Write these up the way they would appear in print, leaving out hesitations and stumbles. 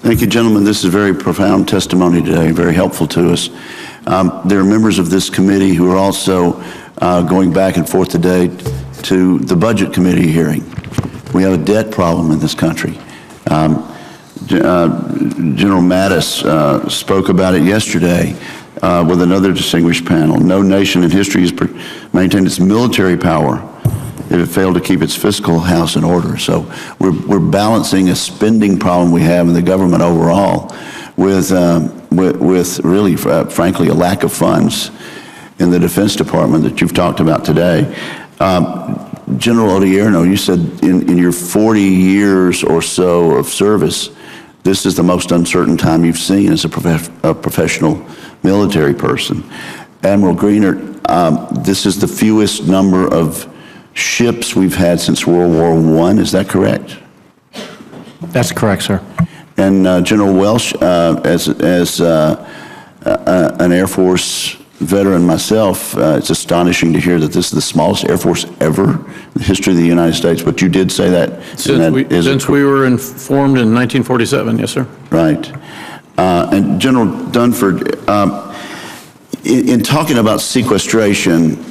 Thank you, gentlemen. This is very profound testimony today, very helpful to us. There are members of this committee who are also going back and forth today to the Budget Committee hearing. We have a debt problem in this country. General Mattis spoke about it yesterday with another distinguished panel. No nation in history has maintained its military power if it failed to keep its fiscal house in order. So we're balancing a spending problem we have in the government overall with really, frankly, a lack of funds in the Defense Department that you've talked about today. General Odierno, you said in your 40 years or so of service, this is the most uncertain time you've seen as a professional military person. Admiral Greenert, this is the fewest number of ships we've had since World War I, is that correct? That's correct, sir. And General Welsh, as an Air Force veteran myself, it's astonishing to hear that this is the smallest Air Force ever in the history of the United States, but you did say that. Since we were formed in 1947, yes, sir. Right. And General Dunford, in talking about sequestration,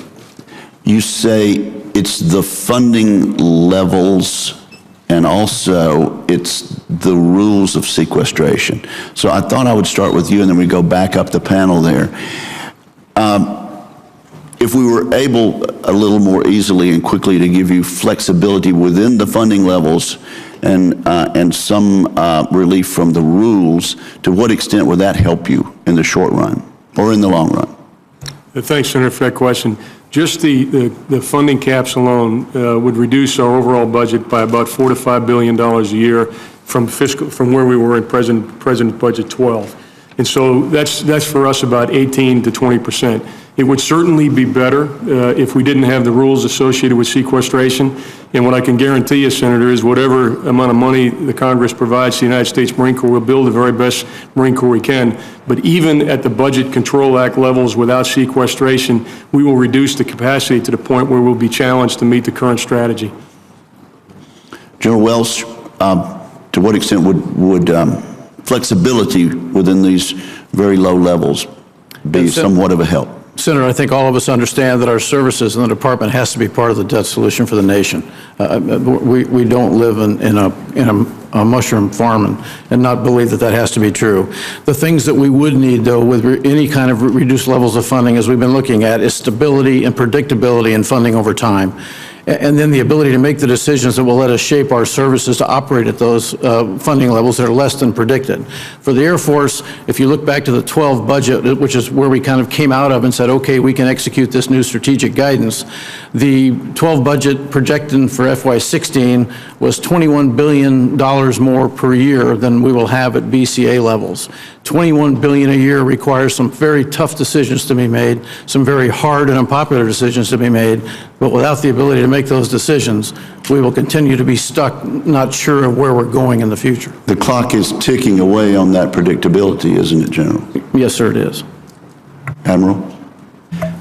you say it's the funding levels and also it's the rules of sequestration. So I thought I would start with you and then we go back up the panel there. If we were able a little more easily and quickly to give you flexibility within the funding levels and some relief from the rules, to what extent would that help you in the short run or in the long run? Thanks, Senator, for that question. Just the funding caps alone would reduce our overall budget by about $4 to $5 billion a year from where we were in President Budget 12. And so that's for us about 18 to 20%. It would certainly be better if we didn't have the rules associated with sequestration. And what I can guarantee you, Senator, is whatever amount of money the Congress provides to the United States Marine Corps, we'll build the very best Marine Corps we can. But even at the Budget Control Act levels without sequestration, we will reduce the capacity to the point where we'll be challenged to meet the current strategy. General Welsh, to what extent would flexibility within these very low levels be somewhat of a help? Senator, I think all of us understand that our services in the department has to be part of the debt solution for the nation. We don't live in a mushroom farm and not believe that has to be true. The things that we would need, though, with any kind of reduced levels of funding, as we've been looking at, is stability and predictability in funding over time. And then the ability to make the decisions that will let us shape our services to operate at those funding levels that are less than predicted. For the Air Force, if you look back to the 12 budget, which is where we kind of came out of and said, okay, we can execute this new strategic guidance, the 12 budget projected for FY16 was $21 billion more per year than we will have at BCA levels. $21 billion a year requires some very tough decisions to be made, some very hard and unpopular decisions to be made, but without the ability to make those decisions, we will continue to be stuck, not sure of where we're going in the future. The clock is ticking away on that predictability, isn't it, General? Yes, sir, it is. Admiral?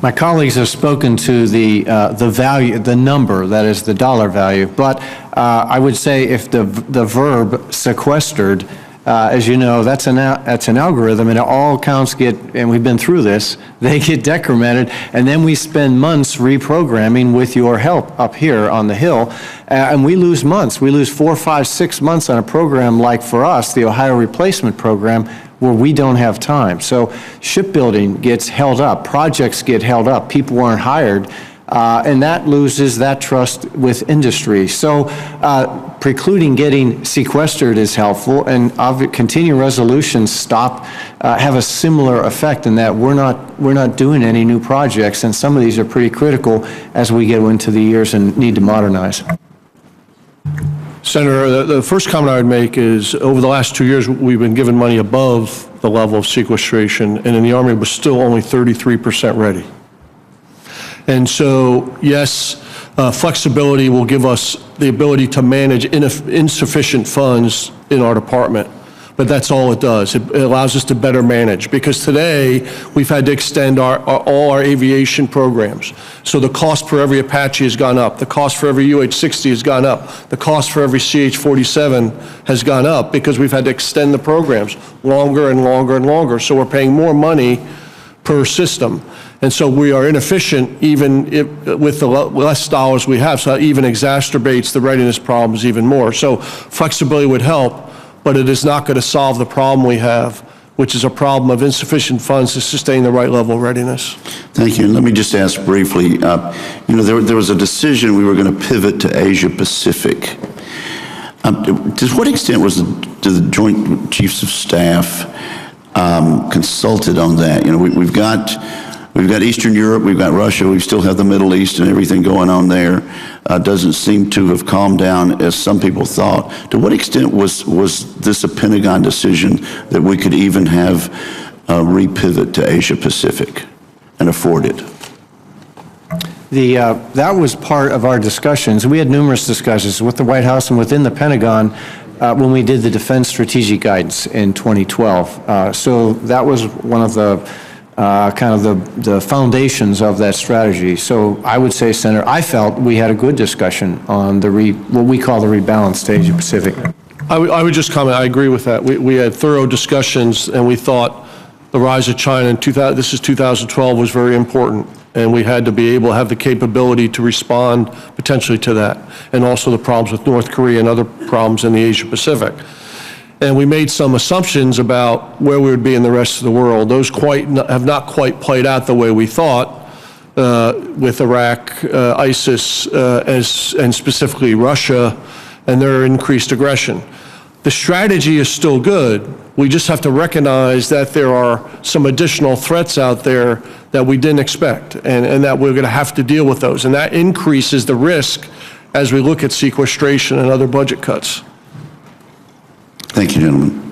My colleagues have spoken to the value, the number, that is the dollar value, but I would say if the verb sequestered, as you know, that's an algorithm, and all accounts get, and we've been through this, they get decremented, and then we spend months reprogramming with your help up here on the Hill, and we lose months. We lose 4, 5, 6 months on a program like, for us, the Ohio Replacement Program, where we don't have time. So shipbuilding gets held up, projects get held up, people aren't hired, and that loses that trust with industry. So precluding getting sequestered is helpful, and continuing resolutions have a similar effect in that we're not doing any new projects, and some of these are pretty critical as we get into the years and need to modernize. Senator, the first comment I would make is over the last 2 years, we've been given money above the level of sequestration, and in the Army, we're still only 33% ready. And so, yes, flexibility will give us the ability to manage insufficient funds in our department. but that's all it does. It allows us to better manage, because today we've had to extend all our aviation programs. So the cost per every Apache has gone up. The cost for every UH-60 has gone up. The cost for every CH-47 has gone up because we've had to extend the programs longer and longer and longer. So we're paying more money per system. And so we are inefficient even with the less dollars we have, so that even exacerbates the readiness problems even more. So flexibility would help, but it is not going to solve the problem we have, which is a problem of insufficient funds to sustain the right level of readiness. Thank you. And let me just ask briefly, there was a decision we were going to pivot to Asia Pacific. To what extent did the Joint Chiefs of Staff consulted on that? We've got Eastern Europe, we've got Russia, we still have the Middle East and everything going on there. Doesn't seem to have calmed down as some people thought. To what extent was this a Pentagon decision that we could even have a repivot to Asia Pacific and afford it? That was part of our discussions. We had numerous discussions with the White House and within the Pentagon when we did the Defense Strategic Guidance in 2012. So that was one of the the foundations of that strategy. So I would say, Senator, I felt we had a good discussion on what we call the rebalance to Asia Pacific. I would just comment, I agree with that. We had thorough discussions, and we thought the rise of China in 2012 was very important, and we had to be able to have the capability to respond potentially to that, and also the problems with North Korea and other problems in the Asia Pacific. And we made some assumptions about where we would be in the rest of the world. Those have not quite played out the way we thought with Iraq, ISIS, and specifically Russia and their increased aggression. The strategy is still good. We just have to recognize that there are some additional threats out there that we didn't expect, and that we're going to have to deal with those. And that increases the risk as we look at sequestration and other budget cuts. Thank you, gentlemen.